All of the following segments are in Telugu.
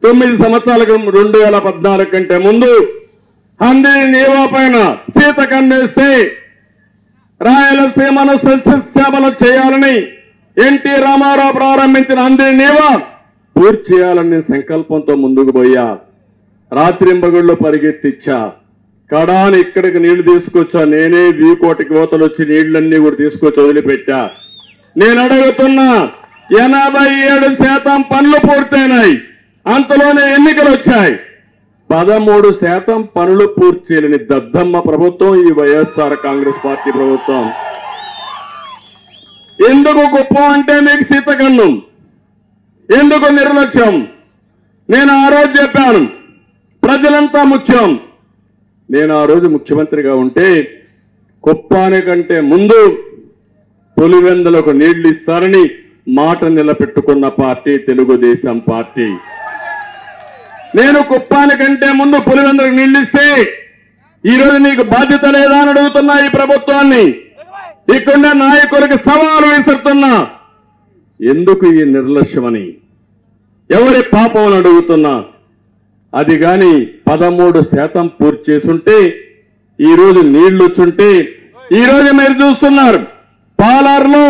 9 సంవత్సరాలకు 2014 కంటే ముందు హంద్రీ నీవా పైన సీత కన్నేస్తే రాయలసీమను సస్యశ్యామలం చేయాలని ఎన్టీ రామారావు ప్రారంభించిన హంద్రీ నీవా పూర్తి చేయాలని సంకల్పంతో ముందుకు పోయా. రాత్రింబగుళ్ళు పరిగెత్తిచ్చా. కడాని ఇక్కడికి నీళ్లు తీసుకొచ్చా. నేనే వీకోటికి కోతలు వచ్చి నీళ్లన్నీ కూడా తీసుకొచ్చి వదిలిపెట్టా. నేను అడుగుతున్నా, 87% పనులు పూర్తయినాయి. అంతలోనే ఎన్నికలు వచ్చాయి. 13% పనులు పూర్తి చేయలేని దద్దమ్మ ప్రభుత్వం ఈ వైఎస్ఆర్ కాంగ్రెస్ పార్టీ ప్రభుత్వం. ఎందుకు కుప్పం అంటే మీకు శీతకన్నం, ఎందుకు నిర్లక్ష్యం? నేను ఆ రోజు చెప్పాను, ప్రజలంతా ముఖ్యం. నేను ఆ రోజు ముఖ్యమంత్రిగా ఉంటే కుప్పానికంటే ముందు పులివెందులకు నీళ్లు ఇస్తారని మాట నిలబెట్టుకున్న పార్టీ తెలుగుదేశం పార్టీ. నేను కుప్పానికంటే ముందు పులివెందులకు నీళ్లు ఇస్తే ఈరోజు నీకు బాధ్యత లేదా అని అడుగుతున్నా ఈ ప్రభుత్వాన్ని. ఇక్కడున్న నాయకులకు సవాలు విసురుతున్నా. ఎందుకు ఈ నిర్లక్ష్యమని, ఎవరి పాపం అని అడుగుతున్నా. అది గాని 13% పూర్తి చేసుంటే ఈరోజు నీళ్లు వచ్చుంటే, ఈరోజు మీరు చూస్తున్నారు పాలారులో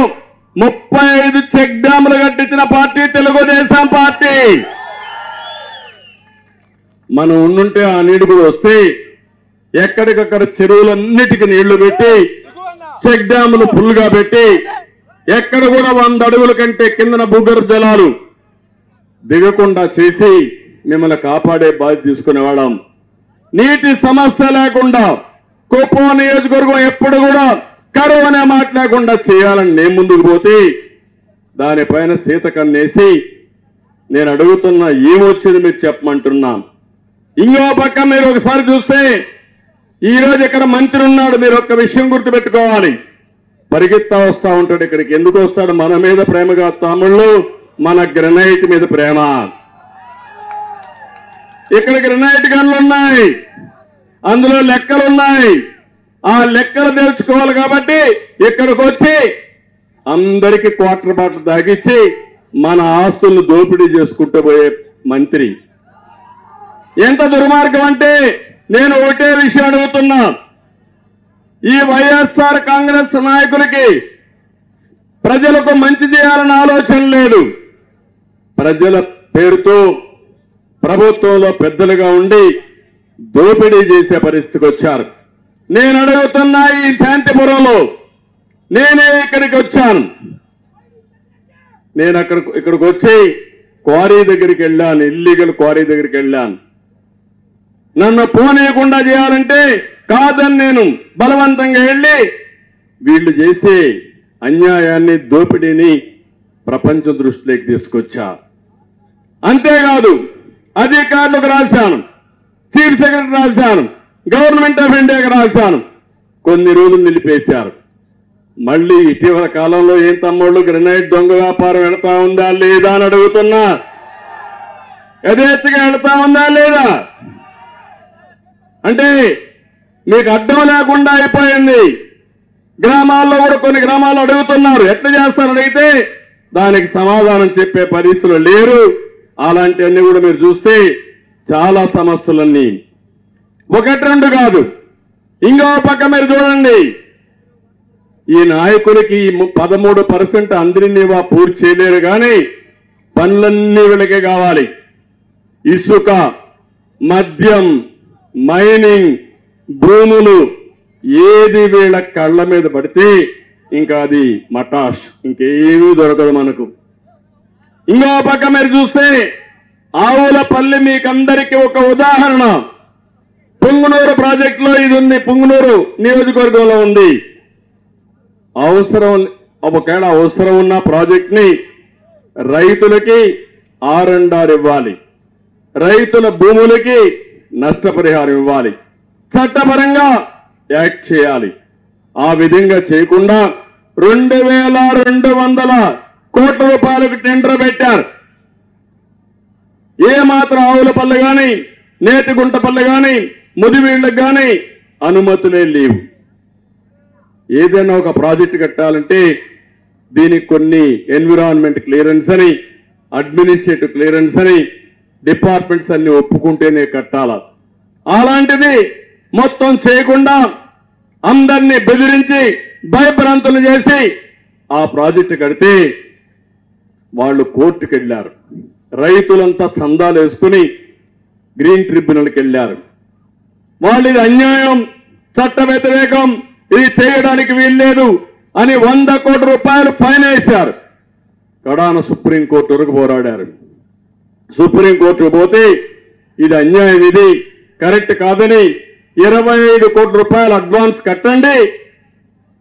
35 చెక్ డ్యాములు కట్టించిన పార్టీ తెలుగుదేశం పార్టీ. మనం ఉండుంటే ఆ నీళ్లు కూడా వస్తే ఎక్కడికక్కడ చెరువులన్నిటికీ నీళ్లు పెట్టి చెక్ డ్యాములు ఫుల్ గా పెట్టి ఎక్కడ కూడా 100 అడుగుల కంటే కిందన భూగర్భ జలాలు దిగకుండా చేసి మిమ్మల్ని కాపాడే బాధ్యత తీసుకునేవాళ్ళం. నీటి సమస్య లేకుండా కుప్పం నియోజకవర్గం ఎప్పుడు కూడా కరువు అనే మాట లేకుండా చేయాలని నేను ముందుకు పోతే దానిపైన సీత కన్నేసి నేను అడుగుతున్నా, ఏమొచ్చింది మీరు చెప్పమంటున్నా. ఇంకో పక్క మీరు ఒకసారి చూస్తే ఈరోజు ఇక్కడ మంత్రి ఉన్నాడు. మీరు ఒక్క విషయం గుర్తుపెట్టుకోవాలి, పరిగెత్తా వస్తా ఉంటాడు ఇక్కడికి. ఎందుకు వస్తాడు? మన మీద ప్రేమగా తమ్ముళ్ళు, మన గ్రెనైట్ మీద ప్రేమ. ఇక్కడ గ్రెనైట్ గన్లు ఉన్నాయి, అందులో లెక్కలున్నాయి. ఆ లెక్కలు తెలుసుకోవాలి కాబట్టి ఇక్కడికి వచ్చి అందరికీ క్వార్టర్ బాటిల్ తాగిచ్చి మన ఆస్తులను దోపిడీ చేసుకుంటూ పోయే మంత్రి. ఎంత దుర్మార్గం అంటే నేను ఒకటే విషయం అడుగుతున్నా, ఈ వైఎస్ఆర్ కాంగ్రెస్ నాయకులకి ప్రజలకు మంచి చేయాలన్న ఆలోచన లేదు. ప్రజల పేరుతో ప్రభుత్వంలో పెద్దలుగా ఉండి దోపిడీ చేసే పరిస్థితికి వచ్చారు. నేను అడుగుతున్నా, ఈ శాంతిపురంలో నేనే ఇక్కడికి వచ్చాను. నేను ఇక్కడికి వచ్చి క్వారీ దగ్గరికి వెళ్ళాను, ఇల్లీగల్ క్వారీ దగ్గరికి వెళ్ళాను. నన్ను పోనీయకుండా చేయాలంటే కాదని నేను బలవంతంగా వెళ్ళి వీళ్ళు చేసే అన్యాయాన్ని, దోపిడీని ప్రపంచ దృష్టిలోకి తీసుకొచ్చా. అంతేకాదు అధికారులకు రాశాను, చీఫ్ సెక్రటరీ రాశాను, గవర్నమెంట్ ఆఫ్ ఇండియాకి రాశాను. కొన్ని రోజులు నిలిపేశారు. మళ్ళీ ఇటీవల కాలంలో ఏం తమ్ముళ్ళు గ్రెనైట్ దొంగ వ్యాపారం వెళతా ఉందా లేదా అని అడుగుతున్నా. యథేచ్ఛగా వెళతా ఉందా లేదా అంటే మీకు అడ్డం లేకుండా అయిపోయింది. గ్రామాల్లో కూడా కొన్ని గ్రామాల్లో అడుగుతున్నారు, ఎట్లా చేస్తారు అడిగితే దానికి సమాధానం చెప్పే పరిస్థితులు లేరు. అలాంటివన్నీ కూడా మీరు చూస్తే చాలా సమస్యలన్నీ 1-2 కాదు. ఇంకో పక్క మీరు చూడండి, ఈ నాయకులకి 13% అందరినీ పూర్తి చేయలేరు కానీ పనులన్నీ వీళ్ళకే కావాలి. ఇసుక, మద్యం, మైనింగ్, భూములు ఏది వీళ్ళ కళ్ళ మీద పడితే ఇంకా అది మటాష్, ఇంకేమీ దొరకదు మనకు. ఇంకో పక్క మీరు చూస్తే ఆవులపల్లి మీకందరికీ ఒక ఉదాహరణ. పుంగనూరు ప్రాజెక్టులో ఇది ఉంది, పుంగనూరు నియోజకవర్గంలో ఉంది. ఒకవేళ అవసరం ఉన్న ప్రాజెక్ట్ ని రైతులకి R&R ఇవ్వాలి, రైతుల భూములకి నష్టపరిహారం ఇవ్వాలి, చట్టపరంగా యాక్ట్ చేయాలి. ఆ విధంగా చేయకుండా 2200 కోట్ల రూపాయలకు టెండర్ పెట్టారు. ఏ మాత్రం ఆవులపల్లి గాని, నేతిగుంటపల్లి గాని, ముదివీళ్లకు గాని అనుమతులే లేవు. ఏదైనా ఒక ప్రాజెక్టు కట్టాలంటే దీనికి కొన్ని ఎన్విరాన్మెంట్ క్లియరెన్స్ అని, అడ్మినిస్ట్రేటివ్ క్లియరెన్స్ అని, డిపార్ట్మెంట్స్ అన్ని ఒప్పుకుంటేనే కట్టాల. అలాంటిది మొత్తం చేయకుండా అందరినీ బెదిరించి భయభ్రాంతులు చేసి ఆ ప్రాజెక్టు కడితే వాళ్ళు కోర్టుకు వెళ్ళారు. రైతులంతా చందాలు వేసుకుని గ్రీన్ ట్రిబ్యునల్కి వెళ్ళారు. వాళ్ళు ఇది అన్యాయం, చట్ట వ్యతిరేకం, ఇది చేయడానికి వీల్లేదు అని 100 కోట్ల రూపాయలు ఫైన్ వేశారు. కడాన సుప్రీంకోర్టు వరకు పోరాడారు. సుప్రీంకోర్టుకు పోతే ఇది అన్యాయం, ఇది కరెక్ట్ కాదని 25 కోట్ల రూపాయలు అడ్వాన్స్ కట్టండి,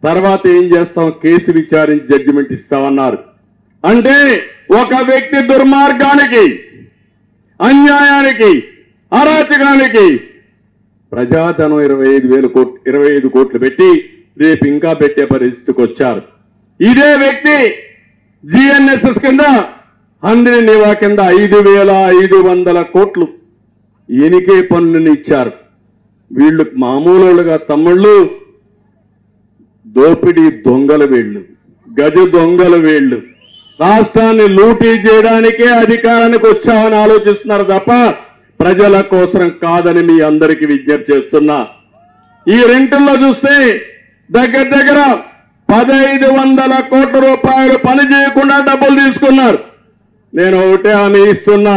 తర్వాత ఏం చేస్తాం కేసు విచారించి జడ్జిమెంట్ ఇస్తామన్నారు. అంటే ఒక వ్యక్తి దుర్మార్గానికి, అన్యాయానికి, అరాచకానికి ప్రజాధనం 25 కోట్లు పెట్టి రేపు ఇంకా పెట్టే పరిస్థితికి వచ్చారు. ఇదే వ్యక్తి జిఎన్ఎస్ఎస్ కింద హంద్రి నివా కింద 5,500 కోట్లు ఎనికే పన్నుని ఇచ్చారు. వీళ్ళు మామూలుగా తమ్ముళ్ళు దోపిడీ దొంగలు, వీళ్ళు గజ దొంగలు, వీళ్ళు రాష్ట్రాన్ని లూటీ చేయడానికే అధికారానికి వచ్చామని ఆలోచిస్తున్నారు తప్ప ప్రజల కోసం కాదని మీ అందరికీ విజ్ఞప్తి చేస్తున్నా. ఈ రెంటుల్లో చూస్తే దగ్గర దగ్గర 1,500 కోట్ల రూపాయలు పని చేయకుండా డబ్బులు తీసుకున్నారు. నేను ఒకటే హామీ ఇస్తున్నా,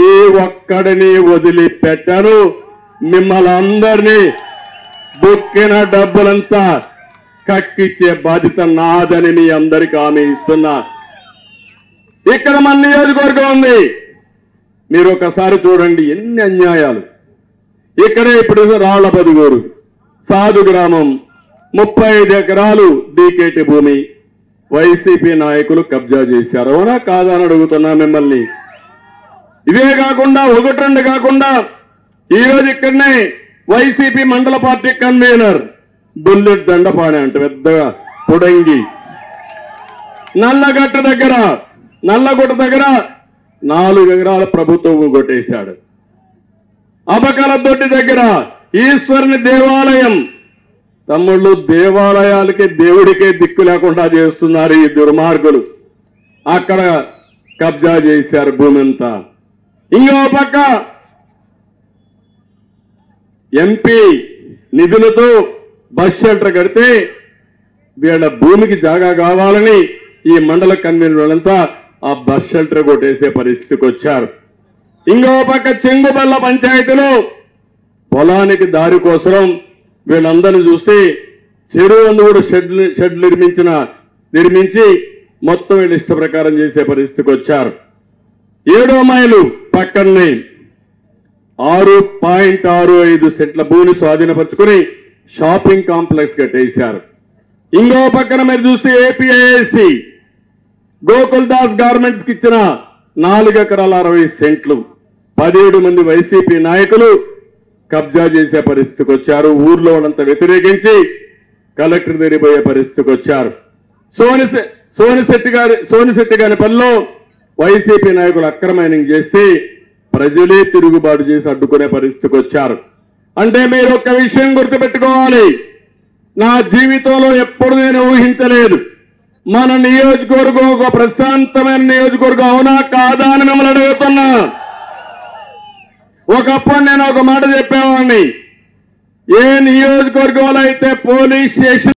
ఏ ఒక్కడిని వదిలిపెట్టాను. మిమ్మల్ని అందరినీ బుక్కిన డబ్బులంతా కక్కిచ్చే బాధ్యత నాదని మీ అందరికీ హామీ ఇస్తున్నా. ఇక్కడ మన నియోజకవర్గం ఉంది, మీరు ఒకసారి చూడండి ఎన్ని అన్యాయాలు. ఇక్కడే ఇప్పుడు రాళ్లబదుగూరు సాధు గ్రామం 35 ఎకరాలు డీకేటీ భూమి వైసీపీ నాయకులు కబ్జా చేశారు. అవునా కాదా అని అడుగుతున్నా మిమ్మల్ని. ఇవే కాకుండా 1-2 కాకుండా ఈరోజు ఇక్కడనే వైసీపీ మండల పార్టీ కన్వీనర్ బుల్లెట్ దండపాణి అంటే పెద్దగా పొడంగి నల్లగుట్ట దగ్గర 4 ఎకరాల ప్రభుత్వం కొట్టేశాడు. అబకల దొడ్డి దగ్గర ఈశ్వరుని దేవాలయం, తమ్ముళ్ళు దేవాలయాలకి దేవుడికే దిక్కు లేకుండా చేస్తున్నారు ఈ దుర్మార్గులు. అక్కడ కబ్జా చేశారు భూమి అంతా. ఇంకో పక్క ఎంపీ నిధులతో బస్ షెల్టర్ కడితే వీళ్ళ భూమికి జాగా కావాలని ఈ మండల కన్వీనర్లంతా ఆ బస్ షెల్టర్ కొట్టేసే పరిస్థితికి వచ్చారు. ఇంకో పక్క చెంగుబల్ల పంచాయతీలో పొలానికి దారి కోసం వీళ్ళందరినీ చూస్తే చెరువు కూడా షెడ్ నిర్మించి మొత్తం వీళ్ళు ఇష్ట ప్రకారం చేసే పరిస్థితికి వచ్చారు. 7వ మైలు పక్కనే 6.65 సెంట్ల భూమిని స్వాధీనపరుచుకుని షాపింగ్ కాంప్లెక్స్ కట్టేశారు. ఇంకో పక్కన మీరు చూస్తే ఏపీఐఏసి గోకుల్ దాస్ గార్మెంట్స్ కి ఇచ్చిన 4 ఎకరాల 60 సెంట్లు 17 మంది వైసీపీ నాయకులు కబ్జా చేసే పరిస్థితికి వచ్చారు. ఊర్లో ఉన్నంత వ్యతిరేకించి కలెక్టర్ దగ్గరిపోయే పరిస్థితికి వచ్చారు. సోనిశెట్టి గారి పనిలో వైసీపీ నాయకులు అక్రమైనింగ్ చేసి ప్రజలే తిరుగుబాటు చేసి అడ్డుకునే పరిస్థితికి వచ్చారు. అంటే మీరు ఒక్క విషయం గుర్తుపెట్టుకోవాలి, నా జీవితంలో ఎప్పుడు నేను ఊహించలేదు మన నియోజకవర్గం ఒక ప్రశాంతమైన నియోజకవర్గం అవునా కాదా అని మిమ్మల్ని అడుగుతున్నా. ఒకప్పుడు నేను ఒక మాట చెప్పేవాడిని, ఏ నియోజకవర్గంలో అయితే పోలీస్ స్టేషన్